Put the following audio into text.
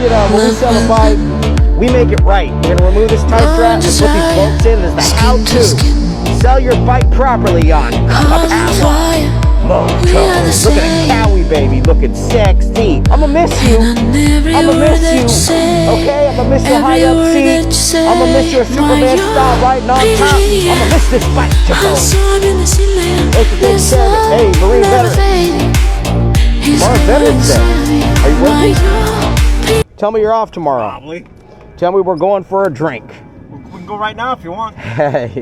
you know, when we sell a bike, we make it right. We're gonna remove this tie strap and put these bolts in. It's the how-to. Sell your bike properly on a power moto. Look at a Cowie baby, looking sexy. I'ma miss you. I'ma miss you. Okay, I'ma miss your high up seat. I'ma miss your Superman style riding on top. I'ma miss this bike to go. Hey, Marine veteran. Marine Veterans Day. Are you with me? Tell me you're off tomorrow. Probably. Tell me we're going for a drink. We can go right now if you want. Hey.